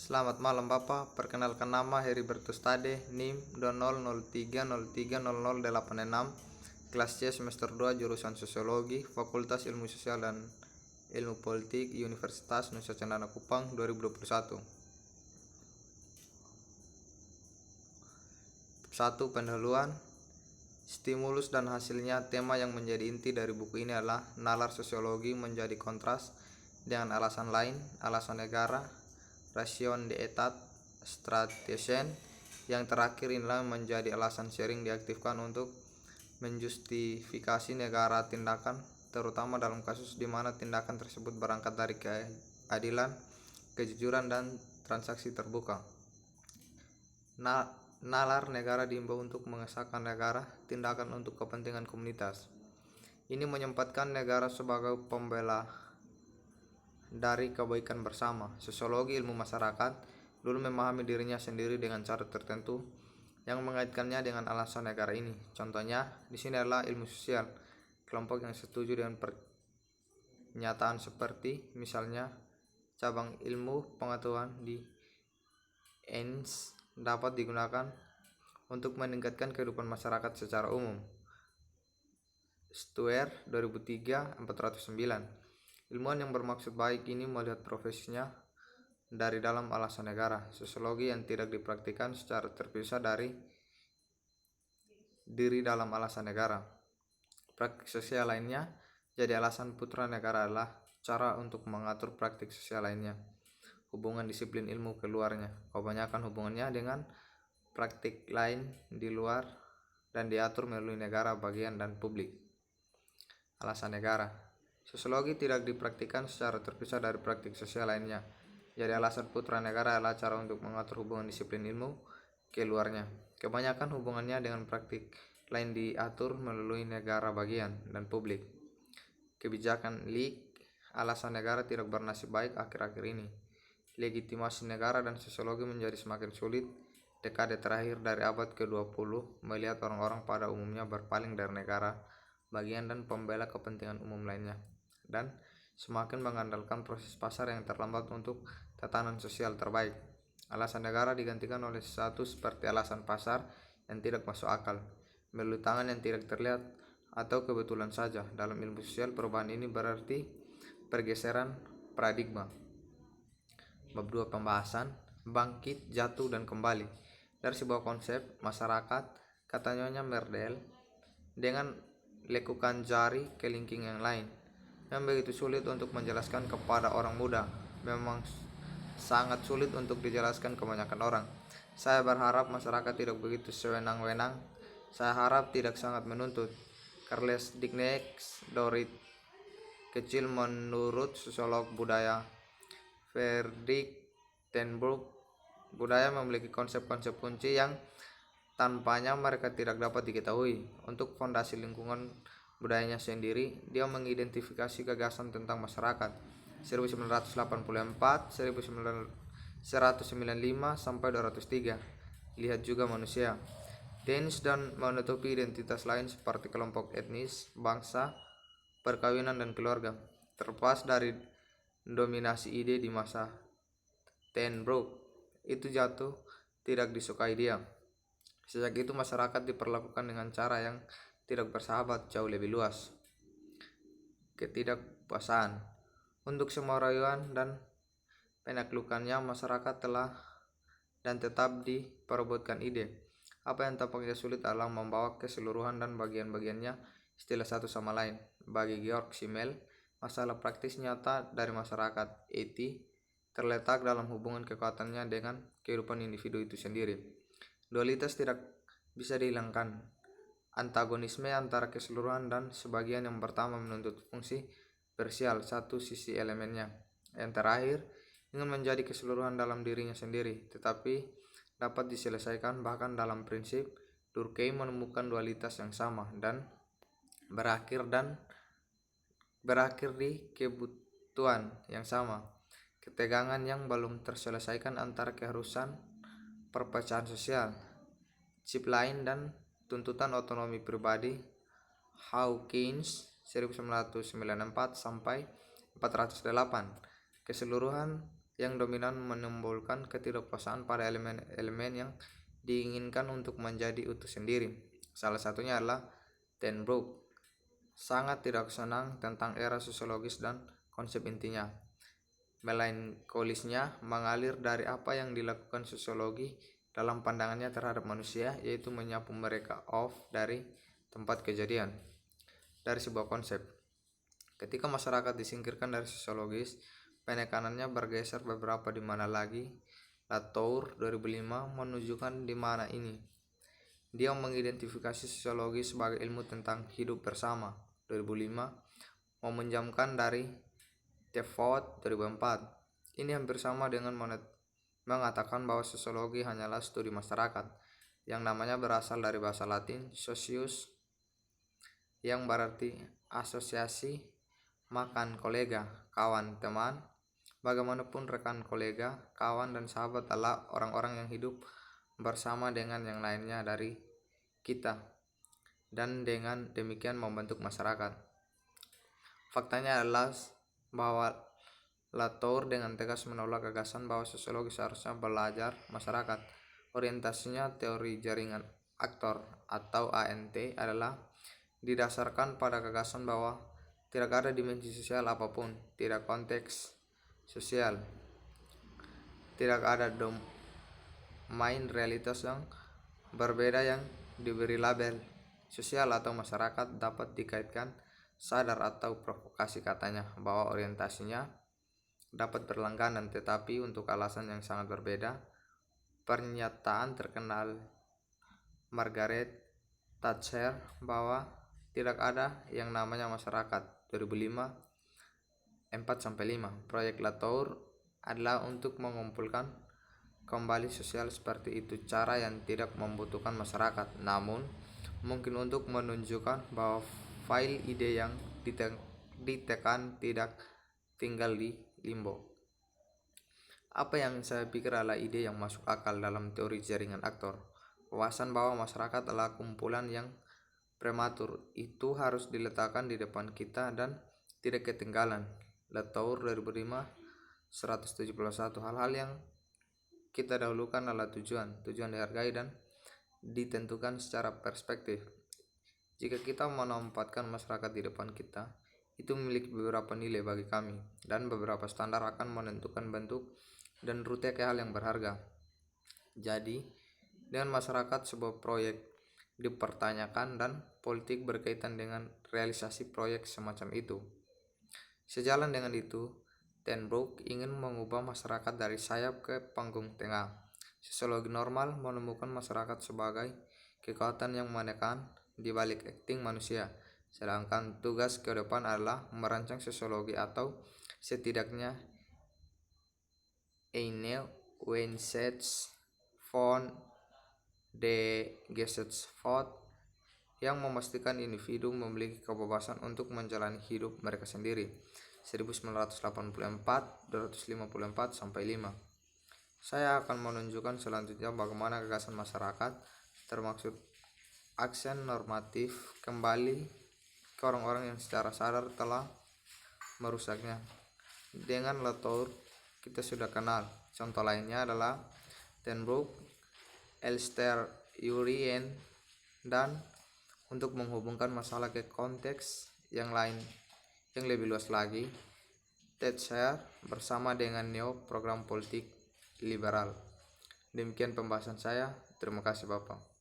Selamat malam Bapak, perkenalkan nama Heribertus Tade, NIM 2003030086, kelas C semester 2 jurusan Sosiologi, Fakultas Ilmu Sosial dan Ilmu Politik, Universitas Nusa Cendana Kupang 2021. 1. Pendahuluan. Stimulus dan hasilnya. Tema yang menjadi inti dari buku ini adalah nalar sosiologi menjadi kontras dengan alasan lain, alasan negara, ration d'etat, Stratesen. Yang terakhir inilah menjadi alasan sering diaktifkan untuk menjustifikasi negara tindakan, terutama dalam kasus di mana tindakan tersebut berangkat dari keadilan, kejujuran, dan transaksi terbuka. Nalar negara diimbau untuk mengesahkan negara, tindakan untuk kepentingan komunitas. Ini menyempatkan negara sebagai pembela dari kebaikan bersama. Sosiologi ilmu masyarakat dulu memahami dirinya sendiri dengan cara tertentu yang mengaitkannya dengan alasan negara ini. Contohnya di sini adalah ilmu sosial, kelompok yang setuju dengan pernyataan seperti misalnya cabang ilmu pengetahuan di ENS dapat digunakan untuk meningkatkan kehidupan masyarakat secara umum. Stuer 2003 409. Ilmuwan yang bermaksud baik ini melihat profesinya dari dalam alasan negara. Sosiologi yang tidak dipraktikkan secara terpisah dari diri dalam alasan negara. Praktik sosial lainnya. Jadi alasan putra negara adalah cara untuk mengatur praktik sosial lainnya. Hubungan disiplin ilmu keluarnya. Kebanyakan hubungannya dengan praktik lain di luar dan diatur melalui negara bagian dan publik. Alasan negara. Sosiologi tidak dipraktikkan secara terpisah dari praktik sosial lainnya. Jadi alasan putra negara adalah cara untuk mengatur hubungan disiplin ilmu keluarnya. Kebanyakan hubungannya dengan praktik lain diatur melalui negara bagian dan publik. Kebijakan LIK. Alasan negara tidak bernasib baik akhir-akhir ini. Legitimasi negara dan sosiologi menjadi semakin sulit dekade terakhir dari abad ke-20 melihat orang-orang pada umumnya berpaling dari negara bagian dan pembela kepentingan umum lainnya, dan semakin mengandalkan proses pasar yang terlambat untuk tatanan sosial terbaik. Alasan negara digantikan oleh sesuatu seperti alasan pasar yang tidak masuk akal, melalui tangan yang tidak terlihat, atau kebetulan saja. Dalam ilmu sosial, perubahan ini berarti pergeseran paradigma. Bab 2 pembahasan bangkit, jatuh, dan kembali dari sebuah konsep masyarakat, kata Nyonya Merdel, dengan lekukan jari kelingking yang lain yang begitu sulit untuk menjelaskan kepada orang muda, memang sangat sulit untuk dijelaskan kebanyakan orang. Saya berharap masyarakat tidak begitu sewenang-wenang. Saya harap tidak sangat menuntut. Charles Dickens Dorit kecil menurut sosiolog budaya Frederick Tenbrook. Budaya memiliki konsep-konsep kunci yang tanpanya mereka tidak dapat diketahui. Untuk fondasi lingkungan budayanya sendiri, dia mengidentifikasi gagasan tentang masyarakat 1984, 1995 sampai 203. Lihat juga manusia. Dens dan menutupi identitas lain seperti kelompok etnis, bangsa, perkawinan, dan keluarga. Terlepas dari dominasi ide di masa Tenbrook itu jatuh, tidak disukai dia. Sejak itu masyarakat diperlakukan dengan cara yang tidak bersahabat jauh lebih luas. Ketidakpuasan. Untuk semua rayuan dan penaklukannya, masyarakat telah dan tetap diperebutkan ide. Apa yang tampaknya sulit adalah membawa keseluruhan dan bagian-bagiannya istilah satu sama lain. Bagi Georg Simmel, masalah praktis nyata dari masyarakat eti terletak dalam hubungan kekuatannya dengan kehidupan individu itu sendiri. Dualitas tidak bisa dihilangkan. Antagonisme antara keseluruhan dan sebagian yang pertama menuntut fungsi parsial satu sisi elemennya. Yang terakhir ingin menjadi keseluruhan dalam dirinya sendiri, tetapi dapat diselesaikan bahkan dalam prinsip. Durkheim menemukan dualitas yang sama dan berakhir di kebutuhan yang sama. Ketegangan yang belum terselesaikan antara keharusan perpecahan sosial, chip lain, dan tuntutan otonomi pribadi. Hawkins 1994 sampai 408. Keseluruhan yang dominan menimbulkan ketidakpuasan pada elemen-elemen yang diinginkan untuk menjadi utuh sendiri. Salah satunya adalah Ten Broek sangat tidak senang tentang era sosiologis dan konsep intinya. Melankolisnya mengalir dari apa yang dilakukan sosiologi dalam pandangannya terhadap manusia, yaitu menyapu mereka off dari tempat kejadian. Dari sebuah konsep, ketika masyarakat disingkirkan dari sosiologis, penekanannya bergeser beberapa di mana lagi. Latour 2005 menunjukkan di mana ini. Dia mengidentifikasi sosiologi sebagai ilmu tentang hidup bersama 2005, meminjamkan dari Tefot 2004. Ini hampir sama dengan mengatakan bahwa sosiologi hanyalah studi masyarakat, yang namanya berasal dari bahasa Latin socius, yang berarti asosiasi, makan, kolega, kawan, teman. Bagaimanapun rekan, kolega, kawan, dan sahabat adalah orang-orang yang hidup bersama dengan yang lainnya dari kita, dan dengan demikian membentuk masyarakat. Faktanya adalah bahwa Latour dengan tegas menolak gagasan bahwa sosiologi seharusnya belajar masyarakat. Orientasinya teori jaringan aktor atau ANT adalah didasarkan pada gagasan bahwa tidak ada dimensi sosial apapun, tidak konteks sosial, tidak ada domain realitas yang berbeda yang diberi label sosial atau masyarakat dapat dikaitkan sadar atau provokasi. Katanya bahwa orientasinya dapat berlangganan, tetapi untuk alasan yang sangat berbeda. Pernyataan terkenal Margaret Thatcher bahwa tidak ada yang namanya masyarakat 2005 4-5. Proyek Latour adalah untuk mengumpulkan kembali sosial seperti itu, cara yang tidak membutuhkan masyarakat, namun mungkin untuk menunjukkan bahwa file ide yang ditekan tidak tinggal di limbo. Apa yang saya pikir adalah ide yang masuk akal dalam teori jaringan aktor. Wawasan bahwa masyarakat adalah kumpulan yang prematur itu harus diletakkan di depan kita dan tidak ketinggalan. Latour 2005 171. Hal-hal yang kita dahulukan adalah tujuan dihargai dan ditentukan secara perspektif. Jika kita menempatkan masyarakat di depan kita, itu memiliki beberapa nilai bagi kami, dan beberapa standar akan menentukan bentuk dan rute ke hal yang berharga. Jadi, dengan masyarakat sebuah proyek dipertanyakan dan politik berkaitan dengan realisasi proyek semacam itu. Sejalan dengan itu, Ten Broek ingin mengubah masyarakat dari sayap ke panggung tengah. Sosiologi normal menemukan masyarakat sebagai kekuatan yang menekan di balik akting manusia, sedangkan tugas ke depan adalah merancang sosiologi atau setidaknya eine Wissenschaft von der Gesellschaft yang memastikan individu memiliki kebebasan untuk menjalani hidup mereka sendiri. 1984-254-5. Saya akan menunjukkan selanjutnya bagaimana gagasan masyarakat, termasuk aksen normatif, kembali ke orang-orang yang secara sadar telah merusaknya. Dengan Latour kita sudah kenal. Contoh lainnya adalah Ten Broek, Elster Urien, dan untuk menghubungkan masalah ke konteks yang lain yang lebih luas lagi, Thatcher bersama dengan Neo program politik liberal. Demikian pembahasan saya. Terima kasih Bapak.